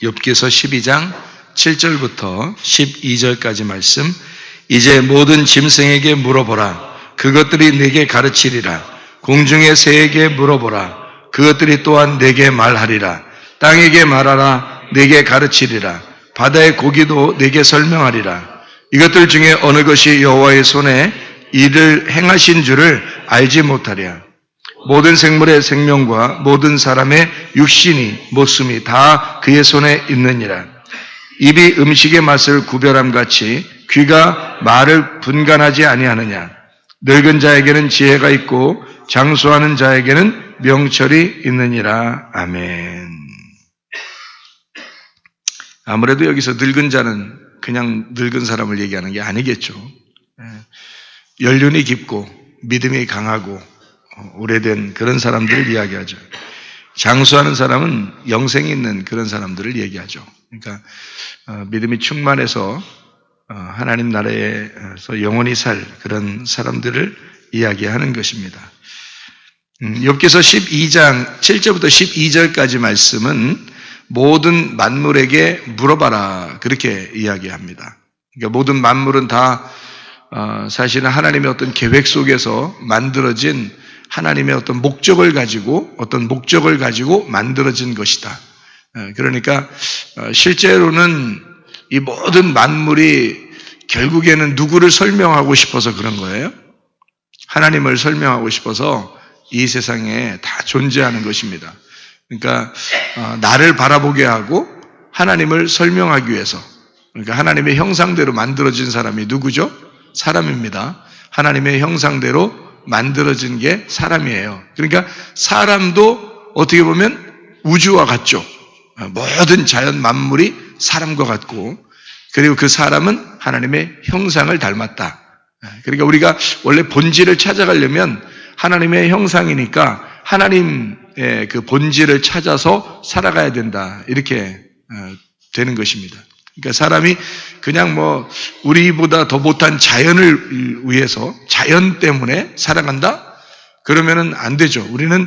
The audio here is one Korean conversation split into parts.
욥기서 12장 7절부터 12절까지 말씀. 이제 모든 짐승에게 물어보라. 그것들이 내게 가르치리라. 공중의 새에게 물어보라. 그것들이 또한 내게 말하리라. 땅에게 말하라. 내게 가르치리라. 바다의 고기도 내게 설명하리라. 이것들 중에 어느 것이 여호와의 손에 이를 행하신 줄을 알지 못하랴. 모든 생물의 생명과 모든 사람의 육신이 목숨이 다 그의 손에 있느니라. 입이 음식의 맛을 구별함 같이 귀가 말을 분간하지 아니하느냐. 늙은 자에게는 지혜가 있고 장수하는 자에게는 명철이 있느니라. 아멘. 아무래도 여기서 늙은 자는 그냥 늙은 사람을 얘기하는 게 아니겠죠. 연륜이 깊고 믿음이 강하고 오래된 그런 사람들을 이야기하죠. 장수하는 사람은 영생이 있는 그런 사람들을 얘기하죠. 그러니까 믿음이 충만해서 하나님 나라에서 영원히 살 그런 사람들을 이야기하는 것입니다. 욥기서 12장 7절부터 12절까지 말씀은 모든 만물에게 물어봐라 그렇게 이야기합니다. 그러니까 모든 만물은 다 사실은 하나님의 어떤 계획 속에서 만들어진 하나님의 어떤 목적을 가지고 만들어진 것이다. 그러니까 실제로는 이 모든 만물이 결국에는 누구를 설명하고 싶어서 그런 거예요? 하나님을 설명하고 싶어서 이 세상에 다 존재하는 것입니다. 그러니까 나를 바라보게 하고 하나님을 설명하기 위해서, 그러니까 하나님의 형상대로 만들어진 사람이 누구죠? 사람입니다. 하나님의 형상대로 만들어진 게 사람이에요. 그러니까 사람도 어떻게 보면 우주와 같죠. 모든 자연 만물이 사람과 같고, 그리고 그 사람은 하나님의 형상을 닮았다. 그러니까 우리가 원래 본질을 찾아가려면 하나님의 형상이니까 하나님의 그 본질을 찾아서 살아가야 된다. 이렇게 되는 것입니다. 그러니까 사람이 그냥 우리보다 더 못한 자연을 위해서 자연 때문에 살아간다? 그러면은 안 되죠. 우리는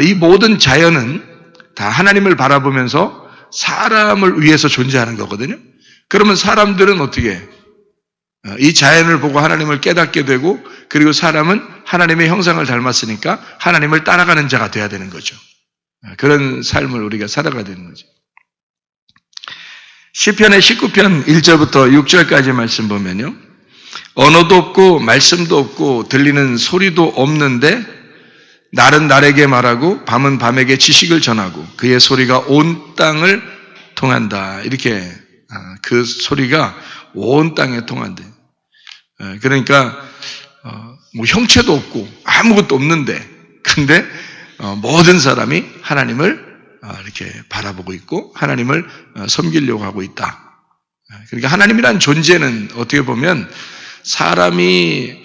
이 모든 자연은 다 하나님을 바라보면서 사람을 위해서 존재하는 거거든요. 그러면 사람들은 어떻게 이 자연을 보고 하나님을 깨닫게 되고, 그리고 사람은 하나님의 형상을 닮았으니까 하나님을 따라가는 자가 돼야 되는 거죠. 그런 삶을 우리가 살아가야 되는 거죠. 시편의 19편 1절부터 6절까지 말씀 보면요, 언어도 없고 말씀도 없고 들리는 소리도 없는데 날은 날에게 말하고 밤은 밤에게 지식을 전하고 그의 소리가 온 땅을 통한다. 이렇게 그 소리가 온 땅에 통한대. 그러니까 형체도 없고 아무것도 없는데, 근데 모든 사람이 하나님을 이렇게 바라보고 있고 하나님을 섬기려고 하고 있다. 그러니까 하나님이란 존재는 어떻게 보면 사람이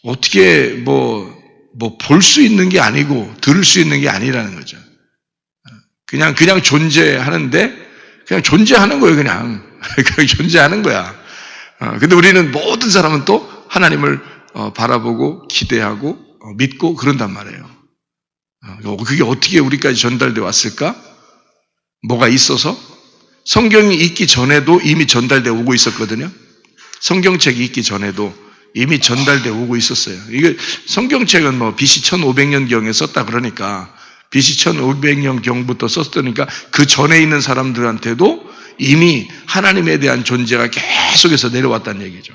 어떻게 볼 수 있는 게 아니고 들을 수 있는 게 아니라는 거죠. 그냥 존재하는데 그냥 존재하는 거예요. 그냥 존재하는 거야. 근데 우리는 모든 사람은 또 하나님을 바라보고 기대하고 믿고 그런단 말이에요. 그게 어떻게 우리까지 전달되어 왔을까? 뭐가 있어서? 성경이 있기 전에도 이미 전달되어 오고 있었거든요. 성경책이 있기 전에도 이미 전달되어 오고 있었어요. 이게 성경책은 BC 1500년경에 썼다 그러니까 BC 1500년경부터 썼으니까 그 전에 있는 사람들한테도 이미 하나님에 대한 존재가 계속해서 내려왔다는 얘기죠.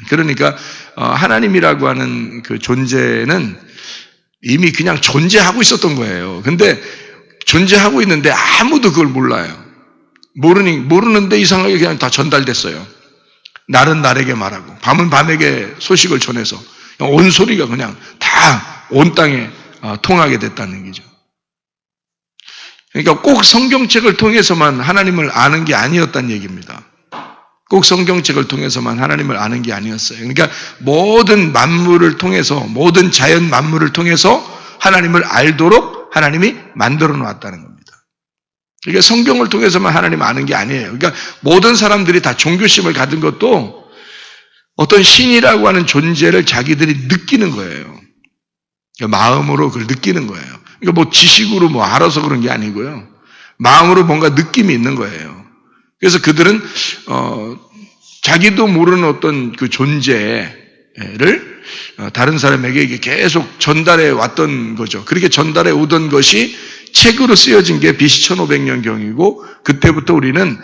그러니까 하나님이라고 하는 그 존재는 이미 그냥 존재하고 있었던 거예요. 근데 존재하고 있는데 아무도 그걸 몰라요. 모르는데 이상하게 그냥 다 전달됐어요. 날은 날에게 말하고 밤은 밤에게 소식을 전해서 온 소리가 그냥 다 온 땅에 통하게 됐다는 얘기죠. 그러니까 꼭 성경책을 통해서만 하나님을 아는 게 아니었다는 얘기입니다. 꼭 성경책을 통해서만 하나님을 아는 게 아니었어요. 그러니까 모든 만물을 통해서, 모든 자연 만물을 통해서 하나님을 알도록 하나님이 만들어 놓았다는 겁니다. 그러니까 성경을 통해서만 하나님을 아는 게 아니에요. 그러니까 모든 사람들이 다 종교심을 가진 것도 어떤 신이라고 하는 존재를 자기들이 느끼는 거예요. 그러니까 마음으로 그걸 느끼는 거예요. 그러니까 지식으로 알아서 그런 게 아니고요. 마음으로 뭔가 느낌이 있는 거예요. 그래서 그들은 자기도 모르는 어떤 그 존재를 다른 사람에게 계속 전달해 왔던 거죠. 그렇게 전달해 오던 것이 책으로 쓰여진 게 BC 1500년경이고 그때부터 우리는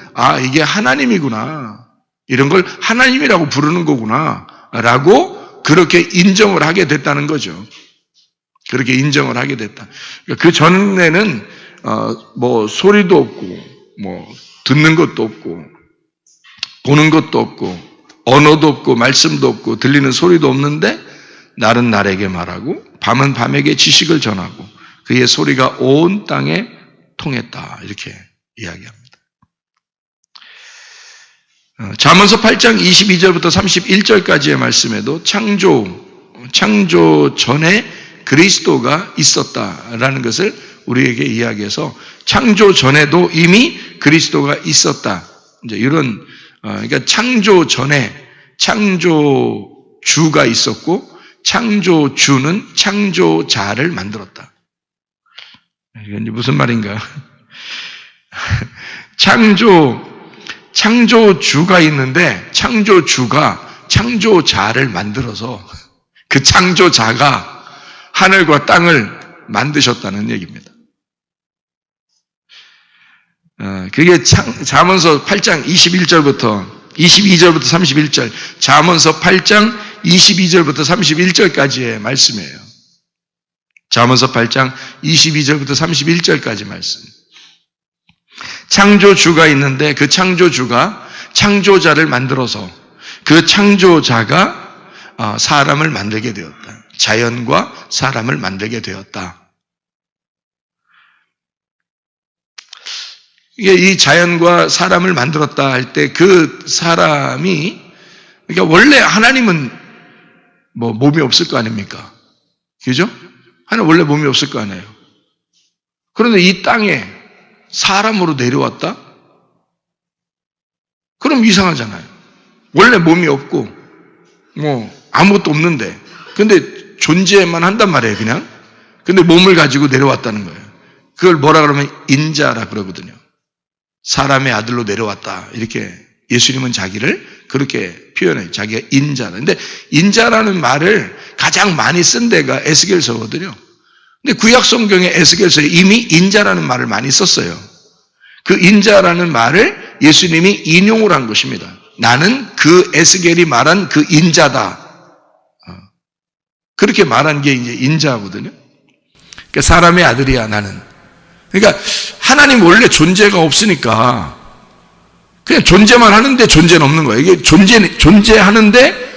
이게 하나님이구나. 이런 걸 하나님이라고 부르는 거구나. 라고 그렇게 인정을 하게 됐다는 거죠. 그렇게 인정을 하게 됐다. 그 전에는 뭐 소리도 없고 뭐 듣는 것도 없고 보는 것도 없고 언어도 없고 말씀도 없고 들리는 소리도 없는데 날은 날에게 말하고 밤은 밤에게 지식을 전하고 그의 소리가 온 땅에 통했다. 이렇게 이야기합니다. 잠언서 8장 22절부터 31절까지의 말씀에도 창조 전에 그리스도가 있었다라는 것을 우리에게 이야기해서 창조 전에도 이미 그리스도가 있었다. 이제 이런 그러니까 창조 전에 창조주가 있었고 창조주는 창조자를 만들었다. 이게 무슨 말인가? 창조주가 있는데 창조주가 창조자를 만들어서 그 창조자가 하늘과 땅을 만드셨다는 얘기입니다. 그게 잠언서 8장 22절부터 31절, 잠언서 8장 22절부터 31절까지의 말씀이에요. 잠언서 8장 22절부터 31절까지 말씀. 창조주가 있는데 그 창조주가 창조자를 만들어서 그 창조자가 사람을 만들게 되었다. 자연과 사람을 만들게 되었다. 이 자연과 사람을 만들었다 할 때 그 사람이 그러니까 원래 하나님은 뭐 몸이 없을 거 아닙니까? 그죠? 하나님 원래 몸이 없을 거 아니에요. 그런데 이 땅에 사람으로 내려왔다? 그럼 이상하잖아요. 원래 몸이 없고 뭐 아무것도 없는데 근데 존재만 한단 말이에요, 그냥. 근데 몸을 가지고 내려왔다는 거예요. 그걸 뭐라 그러면 인자라 그러거든요. 사람의 아들로 내려왔다. 이렇게 예수님은 자기를 그렇게 표현해요. 자기가 인자다. 근데 인자라는 말을 가장 많이 쓴 데가 에스겔서거든요. 근데 구약 성경의 에스겔서에 이미 인자라는 말을 많이 썼어요. 그 인자라는 말을 예수님이 인용을 한 것입니다. 나는 그 에스겔이 말한 그 인자다. 그렇게 말한 게 이제 인자거든요. 그러니까 사람의 아들이야, 나는. 그러니까 하나님 원래 존재가 없으니까 그냥 존재만 하는데 존재는 없는 거예요. 이게 존재하는데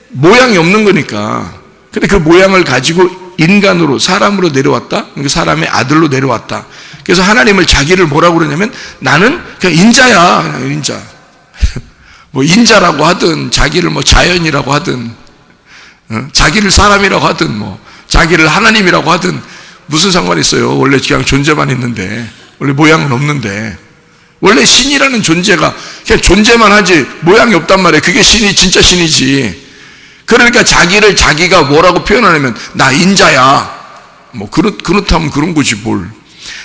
모양이 없는 거니까. 근데 그 모양을 가지고 인간으로, 사람으로 내려왔다? 그러니까 사람의 아들로 내려왔다. 그래서 하나님을 자기를 뭐라고 그러냐면 나는 그냥 인자야, 그냥 인자. 뭐 인자라고 하든 자기를 뭐 자연이라고 하든 자기를 사람이라고 하든 뭐 자기를 하나님이라고 하든 무슨 상관이 있어요. 원래 그냥 존재만 있는데 원래 모양은 없는데 원래 신이라는 존재가 그냥 존재만 하지 모양이 없단 말이에요. 그게 신이 진짜 신이지. 그러니까 자기를 자기가 뭐라고 표현하냐면 나 인자야. 뭐 그렇다면 그런 거지 뭘.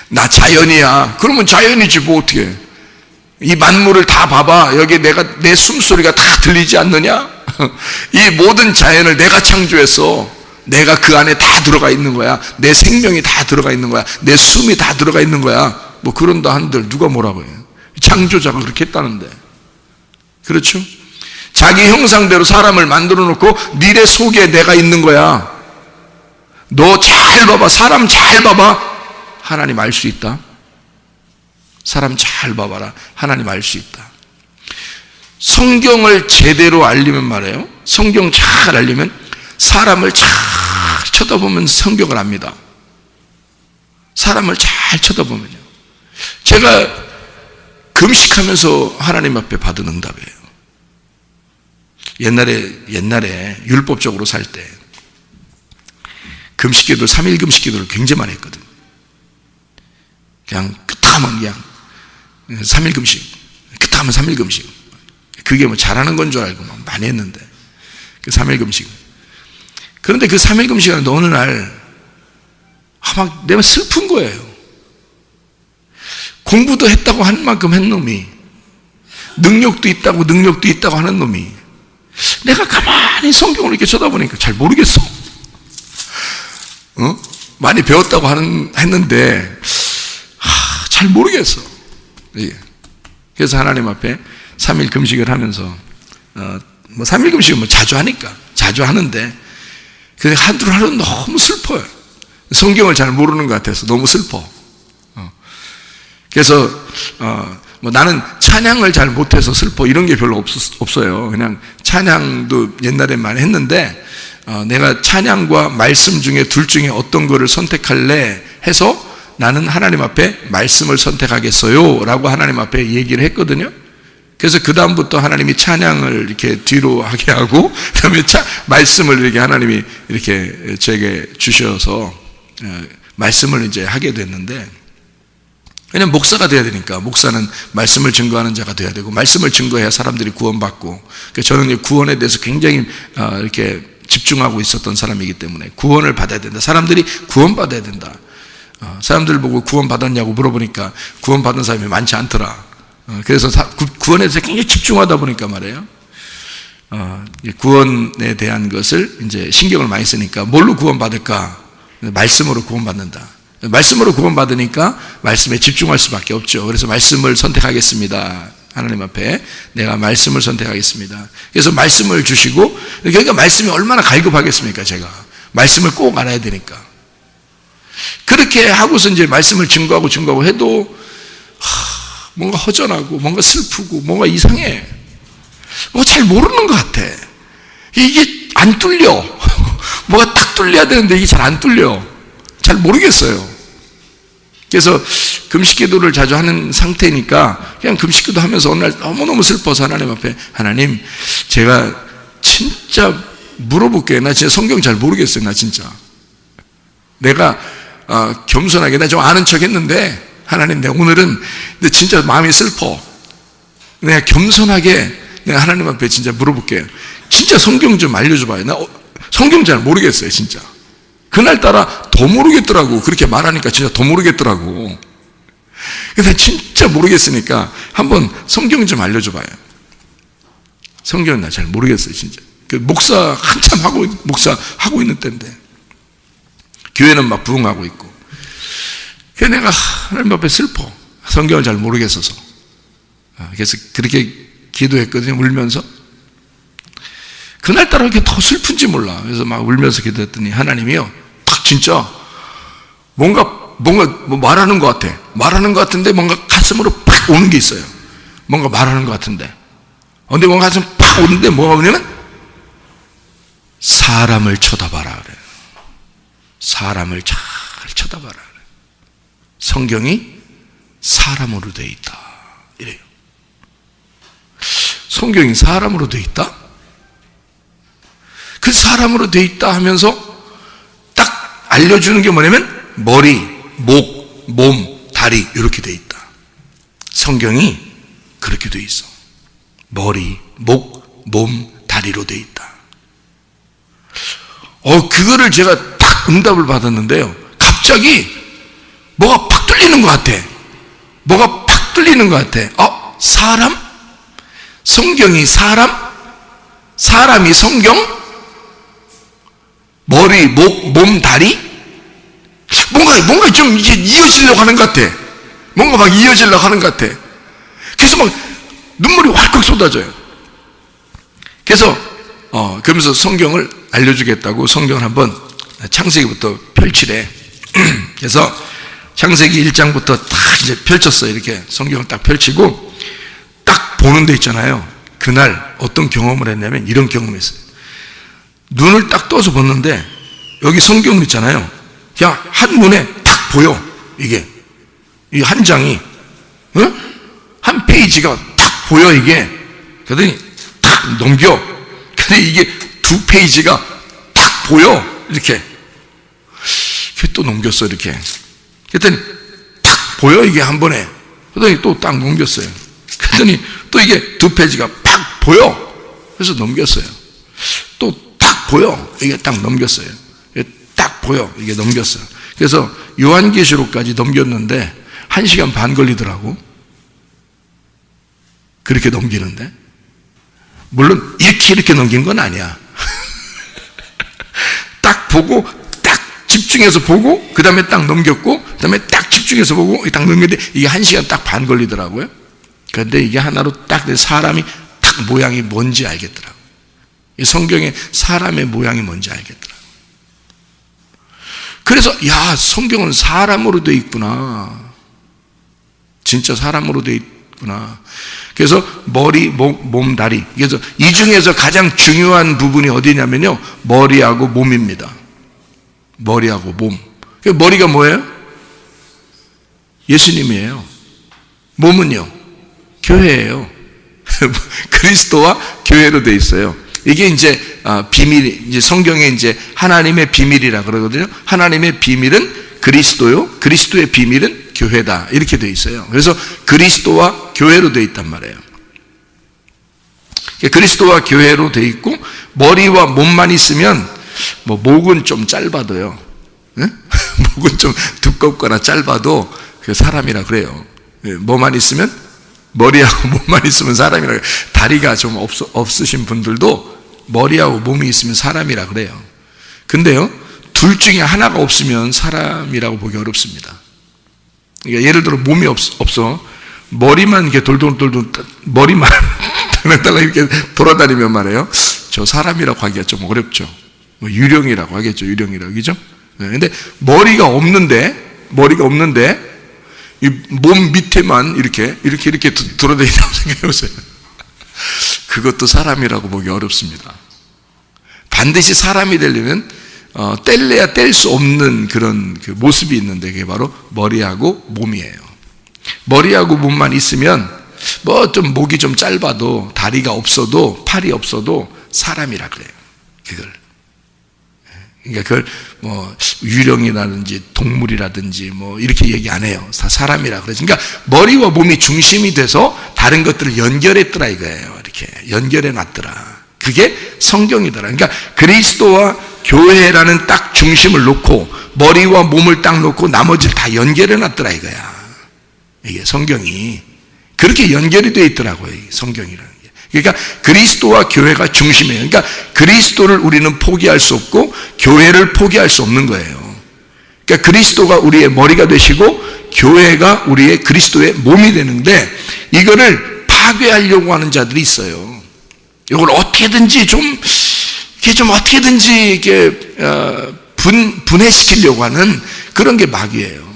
나 자연이야. 그러면 자연이지 뭐 어떻게. 이 만물을 다 봐봐. 여기 내 숨소리가 다 들리지 않느냐? 이 모든 자연을 내가 창조해서 내가 그 안에 다 들어가 있는 거야. 내 생명이 다 들어가 있는 거야. 내 숨이 다 들어가 있는 거야. 뭐 그런다 한들 누가 뭐라고 해요. 창조자가 그렇게 했다는데. 그렇죠? 자기 형상대로 사람을 만들어 놓고 니네 속에 내가 있는 거야. 너 잘 봐봐. 사람 잘 봐봐. 하나님 알 수 있다. 사람 잘 봐봐라. 하나님 알 수 있다. 성경을 제대로 알리면 말이에요. 성경 잘 알리면 사람을 잘 쳐다보면 성경을 압니다. 사람을 잘 쳐다보면요. 제가 금식하면서 하나님 앞에 받은 응답이에요. 옛날에 율법적으로 살 때 금식기도를 3일 금식기도를 굉장히 많이 했거든. 그냥 끝하면 그냥 3일 금식, 끝하면 3일 금식. 그게 뭐 잘하는 건 줄 알고 막 많이 했는데 그 3일 금식. 그런데 그 3일 금식 하는데 어느 날 막 내가 슬픈 거예요. 공부도 했다고 한 만큼 한 놈이, 능력도 있다고 하는 놈이, 내가 가만히 성경을 이렇게 쳐다보니까 잘 모르겠어. 많이 배웠다고 했는데 잘 모르겠어. 그래서 하나님 앞에 3일 금식을 하면서 3일 금식은 자주 하니까 자주 하는데 근데 한두 하루는 너무 슬퍼요. 성경을 잘 모르는 것 같아서 너무 슬퍼. 그래서 나는 찬양을 잘 못해서 슬퍼 이런 게 별로 없어요. 그냥 찬양도 옛날에 많이 했는데 내가 찬양과 말씀 중에 둘 중에 어떤 거를 선택할래 해서 나는 하나님 앞에 말씀을 선택하겠어요 라고 하나님 앞에 얘기를 했거든요. 그래서 그 다음부터 하나님이 찬양을 이렇게 뒤로 하게 하고 그 다음에 말씀을 이렇게 하나님이 이렇게 제게 주셔서 말씀을 이제 하게 됐는데, 왜냐면 목사가 돼야 되니까 목사는 말씀을 증거하는 자가 돼야 되고 말씀을 증거해야 사람들이 구원받고, 저는 구원에 대해서 굉장히 이렇게 집중하고 있었던 사람이기 때문에 구원을 받아야 된다. 사람들이 구원받아야 된다. 사람들 보고 구원받았냐고 물어보니까 구원받은 사람이 많지 않더라. 그래서 구원에 대해서 굉장히 집중하다 보니까 말이에요. 구원에 대한 것을 이제 신경을 많이 쓰니까 뭘로 구원받을까? 말씀으로 구원받는다. 말씀으로 구원받으니까 말씀에 집중할 수밖에 없죠. 그래서 말씀을 선택하겠습니다. 하나님 앞에 내가 말씀을 선택하겠습니다. 그래서 말씀을 주시고, 그러니까 말씀이 얼마나 갈급하겠습니까? 제가 말씀을 꼭 알아야 되니까. 그렇게 하고서 이제 말씀을 증거하고 해도 뭔가 허전하고 뭔가 슬프고 뭔가 이상해. 뭔가 잘 모르는 것 같아. 이게 안 뚫려. 뭐가 딱 뚫려야 되는데 이게 잘 안 뚫려. 잘 모르겠어요. 그래서 금식기도를 자주 하는 상태니까 그냥 금식기도 하면서 어느 날 너무너무 슬퍼서 하나님 앞에, 하나님 제가 진짜 물어볼게요. 나 진짜 성경 잘 모르겠어요. 나 진짜 내가 겸손하게 나 좀 아는 척 했는데 하나님 내가 오늘은 근데 진짜 마음이 슬퍼. 내가 겸손하게 내가 하나님 앞에 진짜 물어볼게요. 진짜 성경 좀 알려줘봐요. 나 성경 잘 모르겠어요. 진짜 그날따라 더 모르겠더라고. 그렇게 말하니까 진짜 더 모르겠더라고. 근데 진짜 모르겠으니까 한번 성경 좀 알려줘봐요. 성경은 나 잘 모르겠어요. 진짜 목사 한참 목사하고 있는 때인데 교회는 막 부흥하고 있고. 그래서 내가 하나님 앞에 슬퍼. 성경을 잘 모르겠어서. 그래서 그렇게 기도했거든요. 울면서. 그날따라 이렇게 더 슬픈지 몰라. 그래서 막 울면서 기도했더니 하나님이요, 딱 진짜 뭔가 뭐 말하는 것 같아. 말하는 것 같은데 뭔가 가슴으로 팍 오는 게 있어요. 뭔가 말하는 것 같은데. 근데 뭔가 가슴 팍 오는데 뭐가 오냐면 사람을 쳐다봐라 그래요. 사람을 잘 쳐다봐라 그래요. 성경이 사람으로 되어 있다 이래요. 성경이 사람으로 되어 있다? 그 사람으로 되어 있다 하면서 딱 알려주는 게 뭐냐면 머리, 목, 몸, 다리 이렇게 되어 있다. 성경이 그렇게 되어 있어. 머리, 목, 몸, 다리로 되어 있다. 그거를 제가 딱 응답을 받았는데요. 갑자기 뭐가 팍 뚫리는 것 같아. 뭐가 팍 뚫리는 것 같아. 사람? 성경이 사람? 사람이 성경? 머리, 목, 몸, 다리? 뭔가 좀 이게 이어지려고 하는 것 같아. 뭔가 막 이어지려고 하는 것 같아. 그래서 막 눈물이 왈칵 쏟아져요. 그래서 그러면서 성경을 알려주겠다고 성경을 한번 창세기부터 펼치래. 그래서 창세기 1장부터 딱 이제 펼쳤어요. 이렇게 성경을 딱 펼치고 딱 보는 데 있잖아요. 그날 어떤 경험을 했냐면 이런 경험을 했어요. 눈을 딱 떠서 봤는데 여기 성경 있잖아요. 그냥 한눈에 딱 보여. 이게 이 한 장이 한 페이지가 딱 보여. 이게 그러더니 딱 넘겨. 근데 이게 두 페이지가 딱 보여. 이렇게 또 넘겼어. 이렇게 그랬더니 딱 보여. 이게 한 번에. 그러더니 또 딱 넘겼어요. 그랬더니 또 이게 두 페이지가 팍 보여. 그래서 넘겼어요. 또 딱 보여. 이게 딱 넘겼어요. 딱 보여. 이게 넘겼어요. 그래서 요한계시록까지 넘겼는데 1시간 반 걸리더라고. 그렇게 넘기는데. 물론 이렇게 넘긴 건 아니야. 딱 보고 딱 집중해서 보고 그 다음에 딱 넘겼고 그 다음에 딱 집중해서 보고 딱 넘겼는데 이게 1시간 딱 반 걸리더라고요. 그런데 이게 하나로 딱 사람이 딱 모양이 뭔지 알겠더라고요. 이 성경에 사람의 모양이 뭔지 알겠더라고요. 그래서 야, 성경은 사람으로 되어 있구나. 진짜 사람으로 되어 있구나. 그래서 머리, 몸, 다리. 그래서 이 중에서 가장 중요한 부분이 어디냐면요, 머리하고 몸입니다. 머리하고 몸. 머리가 뭐예요? 예수님이에요. 몸은요? 교회예요. 그리스도와 교회로 되어 있어요. 이게 이제 비밀, 이제 성경에 이제 하나님의 비밀이라 그러거든요. 하나님의 비밀은 그리스도요, 그리스도의 비밀은 교회다. 이렇게 되어 있어요. 그래서 그리스도와 교회로 되어 있단 말이에요. 그리스도와 교회로 되어 있고, 머리와 몸만 있으면, 뭐, 목은 좀 짧아도요. 네? 목은 좀 두껍거나 짧아도 그 사람이라 그래요. 뭐만 있으면? 머리하고 몸만 있으면 사람이라 그래요. 다리가 좀 없으신 분들도 머리하고 몸이 있으면 사람이라 그래요. 근데요, 둘 중에 하나가 없으면 사람이라고 보기 어렵습니다. 그러니까 예를 들어 몸이 없어. 머리만 이렇게 돌돌, 머리만 달랑달랑 이렇게 돌아다니면 말이에요. 저 사람이라고 하기가 좀 어렵죠. 뭐 유령이라고 하겠죠. 유령이라고. 그죠? 근데 머리가 없는데, 이 몸 밑에만 이렇게 돌아다닌다고 생각해보세요. 그것도 사람이라고 보기 어렵습니다. 반드시 사람이 되려면 뗄래야 뗄 수 없는 그런 그 모습이 있는데 그게 바로 머리하고 몸이에요. 머리하고 몸만 있으면 뭐 좀 목이 좀 짧아도 다리가 없어도 팔이 없어도 사람이라 그래요. 그러니까 그걸 뭐 유령이라든지 동물이라든지 뭐 이렇게 얘기 안 해요. 사람이라 그러죠. 그러니까 머리와 몸이 중심이 돼서 다른 것들을 연결했더라 이거예요. 이렇게 연결해 놨더라. 그게 성경이더라. 그러니까 그리스도와 교회라는 딱 중심을 놓고 머리와 몸을 딱 놓고 나머지를 다 연결해 놨더라 이거야. 이게 성경이 그렇게 연결이 되어 있더라고요. 성경이라는 게. 그러니까 그리스도와 교회가 중심이에요. 그러니까 그리스도를 우리는 포기할 수 없고 교회를 포기할 수 없는 거예요. 그러니까 그리스도가 우리의 머리가 되시고 교회가 우리의 그리스도의 몸이 되는데 이거를 파괴하려고 하는 자들이 있어요. 이걸 어떻게든지 분해시키려고 하는 그런 게 마귀예요.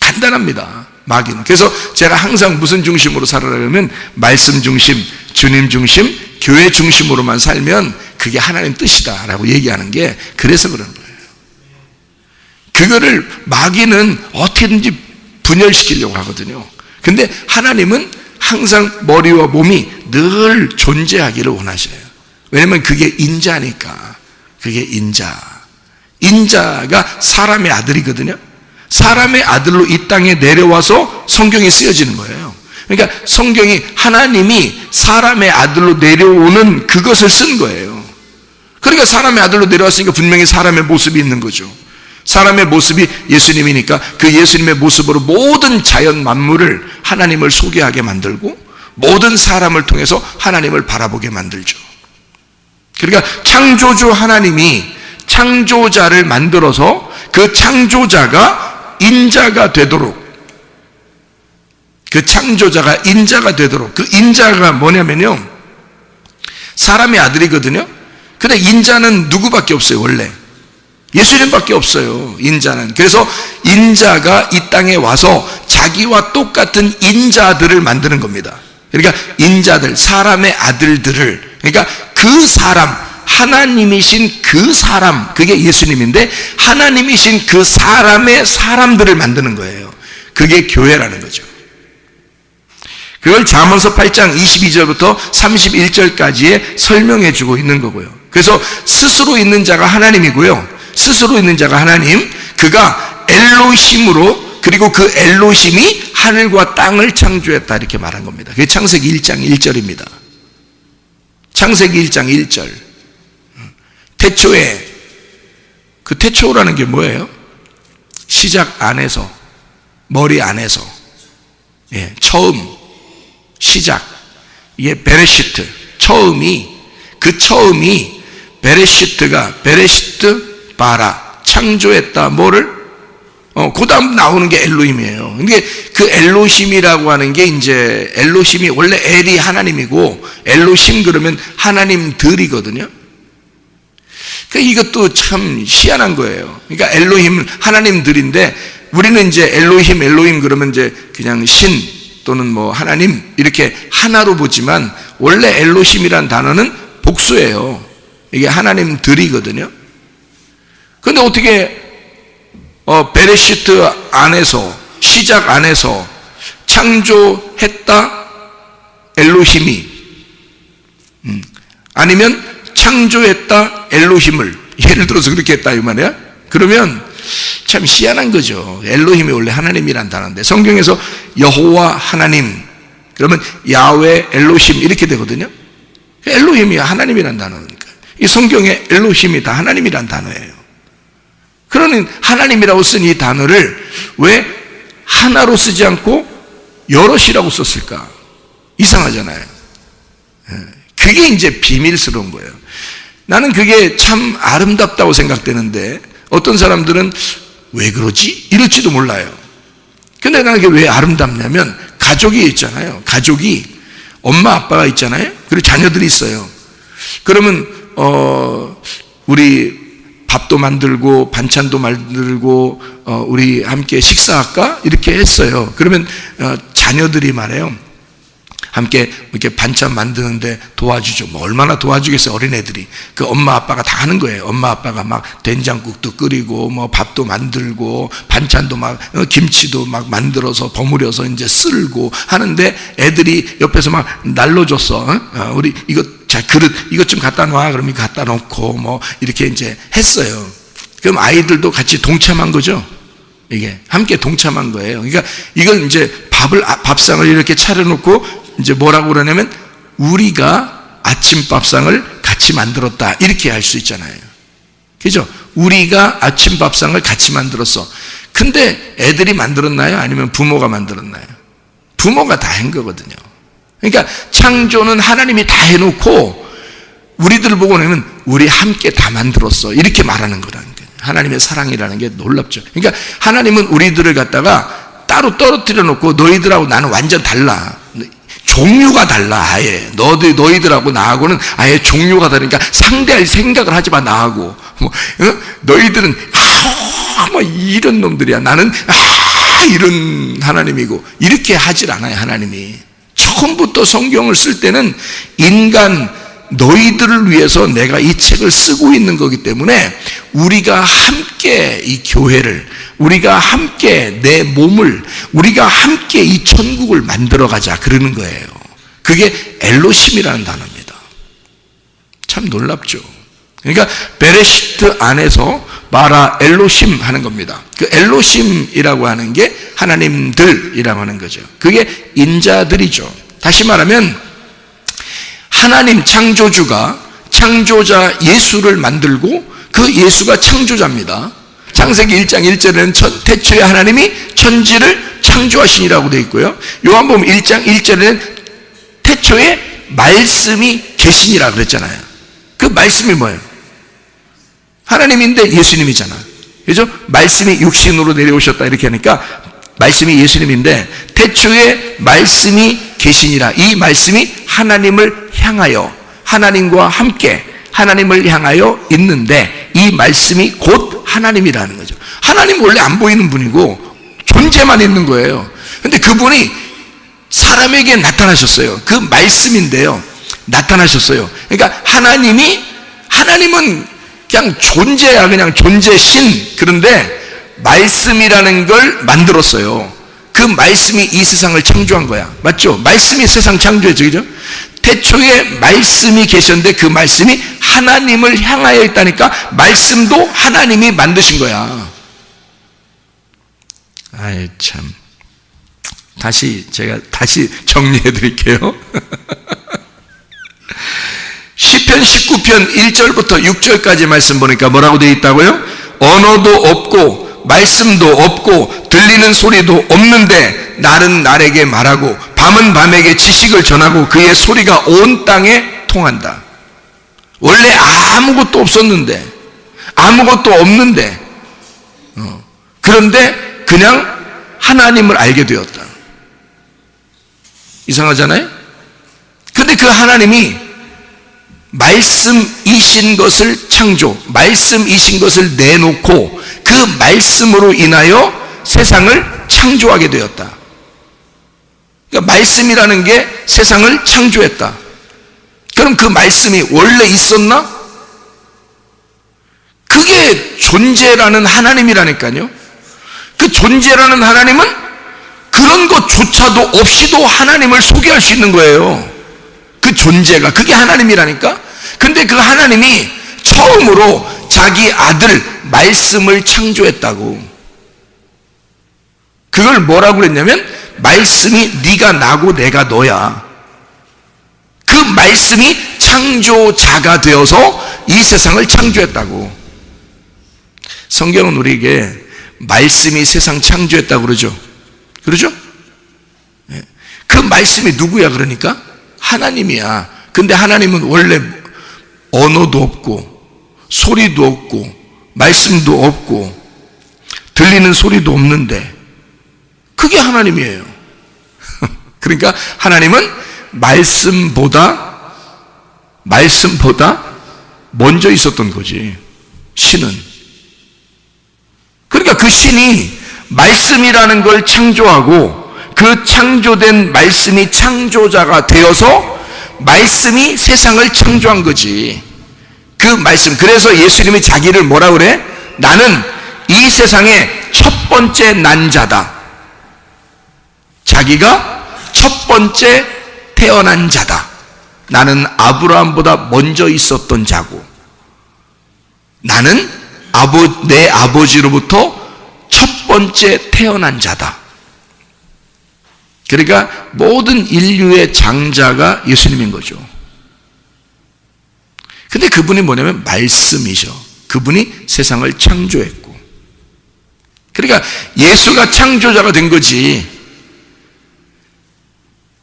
간단합니다. 마귀는. 그래서 제가 항상 무슨 중심으로 살아가려면 말씀 중심, 주님 중심, 교회 중심으로만 살면 그게 하나님 뜻이다라고 얘기하는 게 그래서 그런 거예요. 그거를 마귀는 어떻게든지 분열시키려고 하거든요. 근데 하나님은 항상 머리와 몸이 늘 존재하기를 원하셔요. 왜냐면 그게 인자니까. 그게 인자가 사람의 아들이거든요. 사람의 아들로 이 땅에 내려와서 성경에 쓰여지는 거예요. 그러니까 성경이 하나님이 사람의 아들로 내려오는 그것을 쓴 거예요. 그러니까 사람의 아들로 내려왔으니까 분명히 사람의 모습이 있는 거죠. 사람의 모습이 예수님이니까 그 예수님의 모습으로 모든 자연 만물을 하나님을 소개하게 만들고 모든 사람을 통해서 하나님을 바라보게 만들죠. 그러니까 창조주 하나님이 창조자를 만들어서 그 창조자가 인자가 되도록 그 인자가 뭐냐면요, 사람의 아들이거든요. 근데 인자는 누구밖에 없어요. 원래 예수님밖에 없어요. 인자는. 그래서 인자가 이 땅에 와서 자기와 똑같은 인자들을 만드는 겁니다. 그러니까 인자들, 사람의 아들들을, 그러니까 그 사람, 하나님이신 그 사람, 그게 예수님인데 하나님이신 그 사람의 사람들을 만드는 거예요. 그게 교회라는 거죠. 그걸 잠언서 8장 22절부터 31절까지에 설명해 주고 있는 거고요. 그래서 스스로 있는 자가 하나님이고요. 스스로 있는 자가 하나님, 그가 엘로힘으로, 그리고 그 엘로힘이 하늘과 땅을 창조했다 이렇게 말한 겁니다. 그게 창세기 1장 1절입니다. 창세기 1장 1절. 태초에, 그 태초라는 게 뭐예요? 시작 안에서, 머리 안에서. 예, 처음, 시작. 이게 베레시트. 그 처음이 베레시트 바라. 창조했다. 뭐를? 그 다음 나오는 게 엘로힘이에요. 근데 그 엘로힘이라고 하는 게 이제, 엘로힘이 원래 엘이 하나님이고, 엘로힘 그러면 하나님들이거든요. 그러니까 이것도 참 희한한 거예요. 그러니까 엘로힘은 하나님들인데, 우리는 이제 엘로힘 그러면 이제 그냥 신 또는 뭐 하나님 이렇게 하나로 보지만, 원래 엘로힘이란 단어는 복수예요. 이게 하나님들이거든요. 그런데 어떻게 베레시트 안에서, 시작 안에서 창조했다 엘로힘이, 아니면 창조했다 엘로힘을, 예를 들어서 그렇게 했다 이 말이야. 그러면 참 희한한 거죠. 엘로힘이 원래 하나님이란 단어인데, 성경에서 여호와 하나님 그러면 야훼 엘로힘 이렇게 되거든요. 엘로힘이 하나님이란 단어니까, 이 성경에 엘로힘이 다 하나님이란 단어예요. 그러니 하나님이라고 쓴 이 단어를 왜 하나로 쓰지 않고 여럿이라고 썼을까? 이상하잖아요. 그게 이제 비밀스러운 거예요. 나는 그게 참 아름답다고 생각되는데, 어떤 사람들은 왜 그러지? 이럴지도 몰라요. 근데 나는 그게 왜 아름답냐면, 가족이 있잖아요. 가족이 엄마 아빠가 있잖아요. 그리고 자녀들이 있어요. 그러면 우리 밥도 만들고 반찬도 만들고 우리 함께 식사할까? 이렇게 했어요. 그러면 자녀들이 말해요. 함께 이렇게 반찬 만드는데 도와주죠. 뭐 얼마나 도와주겠어요, 어린애들이. 그 엄마 아빠가 다 하는 거예요. 엄마 아빠가 막 된장국도 끓이고 뭐 밥도 만들고 반찬도 막 김치도 막 만들어서 버무려서 이제 쓸고 하는데, 애들이 옆에서 막 날려줬어. 우리 이거 자 그릇 이것 좀 갖다 놔. 그럼 이거 갖다 놓고 뭐 이렇게 이제 했어요. 그럼 아이들도 같이 동참한 거죠. 이게 함께 동참한 거예요. 그러니까 이걸 이제 밥상을 이렇게 차려놓고 이제 뭐라고 그러냐면, 우리가 아침밥상을 같이 만들었다 이렇게 할 수 있잖아요. 그죠? 우리가 아침밥상을 같이 만들었어. 근데 애들이 만들었나요? 아니면 부모가 만들었나요? 부모가 다 한 거거든요. 그러니까 창조는 하나님이 다 해놓고 우리들 보고 나면 우리 함께 다 만들었어 이렇게 말하는 거라는 거예요. 하나님의 사랑이라는 게 놀랍죠. 그러니까 하나님은 우리들을 갖다가 따로 떨어뜨려 놓고, 너희들하고 나는 완전 달라, 종류가 달라. 아예 너희들하고 나하고는 아예 종류가 다르니까 상대할 생각을 하지 마. 나하고 너희들은 뭐 이런 놈들이야, 나는 이런 하나님이고, 이렇게 하질 않아요. 하나님이 처음부터 성경을 쓸 때는 인간 너희들을 위해서 내가 이 책을 쓰고 있는 거기 때문에, 우리가 함께 이 교회를, 우리가 함께 내 몸을, 우리가 함께 이 천국을 만들어 가자 그러는 거예요. 그게 엘로힘이라는 단어입니다. 참 놀랍죠. 그러니까 베레시트 안에서 마라 엘로힘 하는 겁니다. 그 엘로힘이라고 하는 게 하나님들이라고 하는 거죠. 그게 인자들이죠. 다시 말하면 하나님 창조주가 창조자 예수를 만들고, 그 예수가 창조자입니다. 창세기 1장 1절에는 태초에 하나님이 천지를 창조하시니라고 되어 있고요. 요한복음 1장 1절에는 태초에 말씀이 계시니라 그랬잖아요. 그 말씀이 뭐예요? 하나님인데 예수님이잖아. 그죠? 말씀이 육신으로 내려오셨다 이렇게 하니까 말씀이 예수님인데, 태초에 말씀이 계시니라. 이 말씀이 하나님을 향하여, 하나님과 함께 하나님을 향하여 있는데, 이 말씀이 곧 하나님이라는 거죠. 하나님 원래 안 보이는 분이고 존재만 있는 거예요. 근데 그분이 사람에게 나타나셨어요. 그 말씀인데요, 나타나셨어요. 그러니까 하나님은 그냥 존재야, 그냥 존재신. 그런데 말씀이라는 걸 만들었어요. 그 말씀이 이 세상을 창조한 거야. 맞죠? 말씀이 세상 창조했죠. 그죠? 태초에 말씀이 계셨는데, 그 말씀이 하나님을 향하여 있다니까 말씀도 하나님이 만드신 거야. 아이 참. 제가 다시 정리해 드릴게요. 시편 19편 1절부터 6절까지 말씀 보니까 뭐라고 되어 있다고요? 언어도 없고 없고 말씀도 없고 들리는 소리도 없는데 날은 날에게 말하고 밤은 밤에게 지식을 전하고 그의 소리가 온 땅에 통한다. 원래 아무것도 없었는데, 아무것도 없는데, 그런데 그냥 하나님을 알게 되었다. 이상하잖아요? 근데 그 하나님이 말씀이신 것을 창조, 말씀이신 것을 내놓고 그 말씀으로 인하여 세상을 창조하게 되었다. 그러니까 말씀이라는 게 세상을 창조했다. 그럼 그 말씀이 원래 있었나? 그게 존재라는 하나님이라니까요. 그 존재라는 하나님은 그런 것조차도 없이도 하나님을 소개할 수 있는 거예요. 그 존재가, 그게 하나님이라니까. 근데 그 하나님이 처음으로 자기 아들 말씀을 창조했다고. 그걸 뭐라고 그랬냐면 말씀이 네가 나고 내가 너야. 그 말씀이 창조자가 되어서 이 세상을 창조했다고. 성경은 우리에게 말씀이 세상 창조했다고 그러죠. 그러죠? 그 말씀이 누구야 그러니까? 하나님이야. 근데 하나님은 원래 언어도 없고 소리도 없고 말씀도 없고 들리는 소리도 없는데 그게 하나님이에요. 그러니까 하나님은 말씀보다 먼저 있었던 거지. 신은. 그러니까 그 신이 말씀이라는 걸 창조하고 그 창조된 말씀이 창조자가 되어서 말씀이 세상을 창조한 거지. 그 말씀. 그래서 예수님이 자기를 뭐라 그래? 나는 이 세상의 첫 번째 난 자다. 자기가 첫 번째 태어난 자다. 나는 아브라함보다 먼저 있었던 자고 나는 내 아버지로부터 첫 번째 태어난 자다. 그러니까 모든 인류의 장자가 예수님인 거죠. 근데 그분이 뭐냐면 말씀이셔. 그분이 세상을 창조했고. 그러니까 예수가 창조자가 된 거지.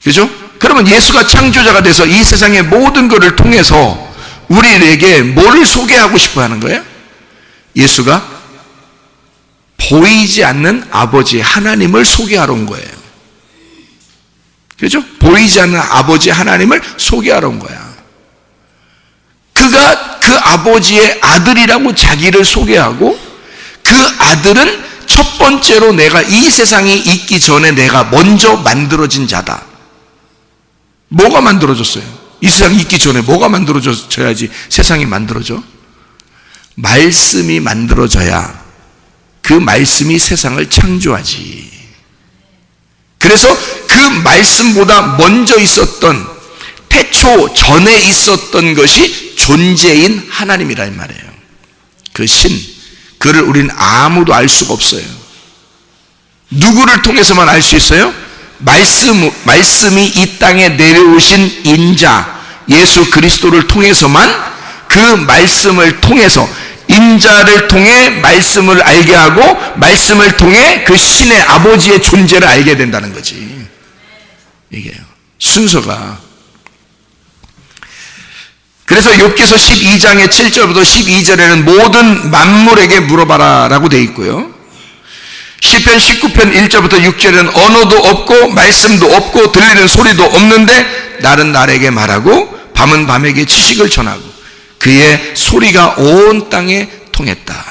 그죠? 그러면 예수가 창조자가 돼서 이 세상의 모든 것을 통해서 우리에게 뭐를 소개하고 싶어 하는 거예요? 예수가 보이지 않는 아버지 하나님을 소개하러 온 거예요. 그죠? 보이지 않는 아버지 하나님을 소개하러 온 거야. 그가 그 아버지의 아들이라고 자기를 소개하고 그 아들은 첫 번째로 내가 이 세상이 있기 전에 내가 먼저 만들어진 자다. 뭐가 만들어졌어요? 이 세상이 있기 전에 뭐가 만들어져야지 세상이 만들어져? 말씀이 만들어져야 그 말씀이 세상을 창조하지. 그래서 그 말씀보다 먼저 있었던 태초 전에 있었던 것이 존재인 하나님이란 말이에요. 그 신, 그를 우리는 아무도 알 수가 없어요. 누구를 통해서만 알 수 있어요? 말씀이 이 땅에 내려오신 인자 예수 그리스도를 통해서만 그 말씀을 통해서 인자를 통해 말씀을 알게 하고 말씀을 통해 그 신의 아버지의 존재를 알게 된다는 거지. 이게요. 순서가. 그래서 욥기서 12장의 7절부터 12절에는 모든 만물에게 물어봐라 라고 되어 있고요. 시편 19편 1절부터 6절에는 언어도 없고 말씀도 없고 들리는 소리도 없는데 날은 날에게 말하고 밤은 밤에게 지식을 전하고 그의 소리가 온 땅에 통했다.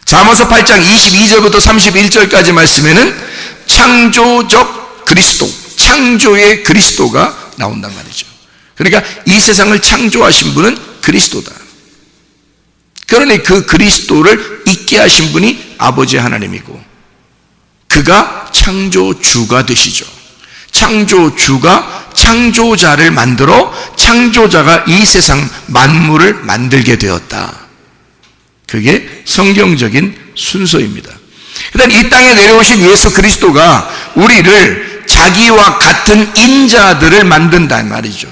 잠언서 8장 22절부터 31절까지 말씀에는 창조적 그리스도, 창조의 그리스도가 나온단 말이죠. 그러니까 이 세상을 창조하신 분은 그리스도다. 그러니 그 그리스도를 있게 하신 분이 아버지 하나님이고 그가 창조주가 되시죠. 창조주가 창조자를 만들어 창조자가 이 세상 만물을 만들게 되었다. 그게 성경적인 순서입니다. 그다음 이 땅에 내려오신 예수 그리스도가 우리를 자기와 같은 인자들을 만든단 말이죠.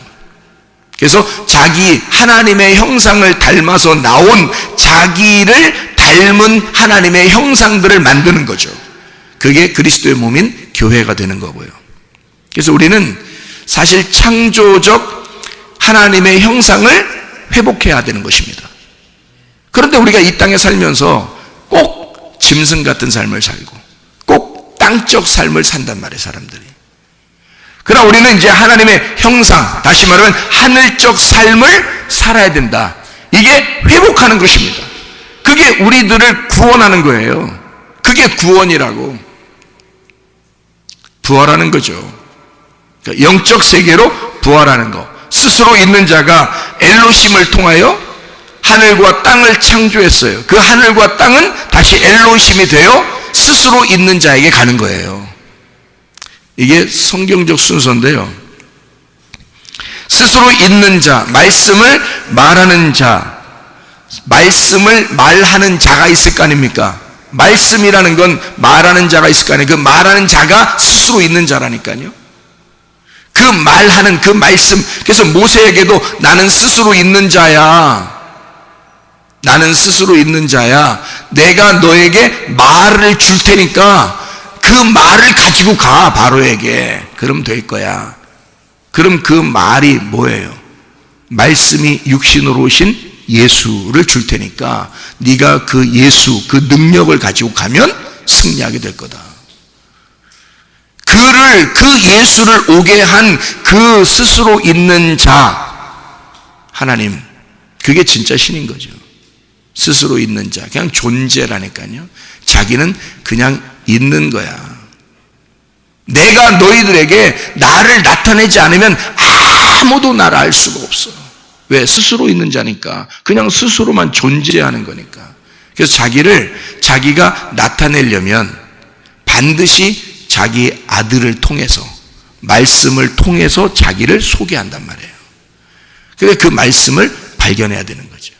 그래서 자기 하나님의 형상을 닮아서 나온 자기를 닮은 하나님의 형상들을 만드는 거죠. 그게 그리스도의 몸인 교회가 되는 거고요. 그래서 우리는 사실 창조적 하나님의 형상을 회복해야 되는 것입니다. 그런데 우리가 이 땅에 살면서 꼭 짐승 같은 삶을 살고 꼭 땅적 삶을 산단 말이에요, 사람들이. 그러나 우리는 이제 하나님의 형상, 다시 말하면 하늘적 삶을 살아야 된다. 이게 회복하는 것입니다. 그게 우리들을 구원하는 거예요. 그게 구원이라고. 부활하는 거죠. 그러니까 영적 세계로 부활하는 거. 스스로 있는 자가 엘로힘을 통하여 하늘과 땅을 창조했어요. 그 하늘과 땅은 다시 엘로힘이 되어 스스로 있는 자에게 가는 거예요. 이게 성경적 순서인데요. 스스로 있는 자, 말씀을 말하는 자, 말씀을 말하는 자가 있을 거 아닙니까? 말씀이라는 건 말하는 자가 있을 거 아니에요. 그 말하는 자가 스스로 있는 자라니까요. 그 말하는 그 말씀, 그래서 모세에게도 나는 스스로 있는 자야. 나는 스스로 있는 자야. 내가 너에게 말을 줄 테니까 그 말을 가지고 가, 바로에게. 그럼 될 거야. 그럼 그 말이 뭐예요? 말씀이 육신으로 오신 예수를 줄 테니까 네가 그 예수, 그 능력을 가지고 가면 승리하게 될 거다. 그 예수를 오게 한 그 스스로 있는 자, 하나님, 그게 진짜 신인 거죠. 스스로 있는 자, 그냥 존재라니까요. 자기는 그냥 있는 거야. 내가 너희들에게 나를 나타내지 않으면 아무도 나를 알 수가 없어. 왜? 스스로 있는 자니까. 그냥 스스로만 존재하는 거니까. 그래서 자기가 나타내려면 반드시 자기 아들을 통해서, 말씀을 통해서 자기를 소개한단 말이에요. 그래서 그 말씀을 발견해야 되는 거죠.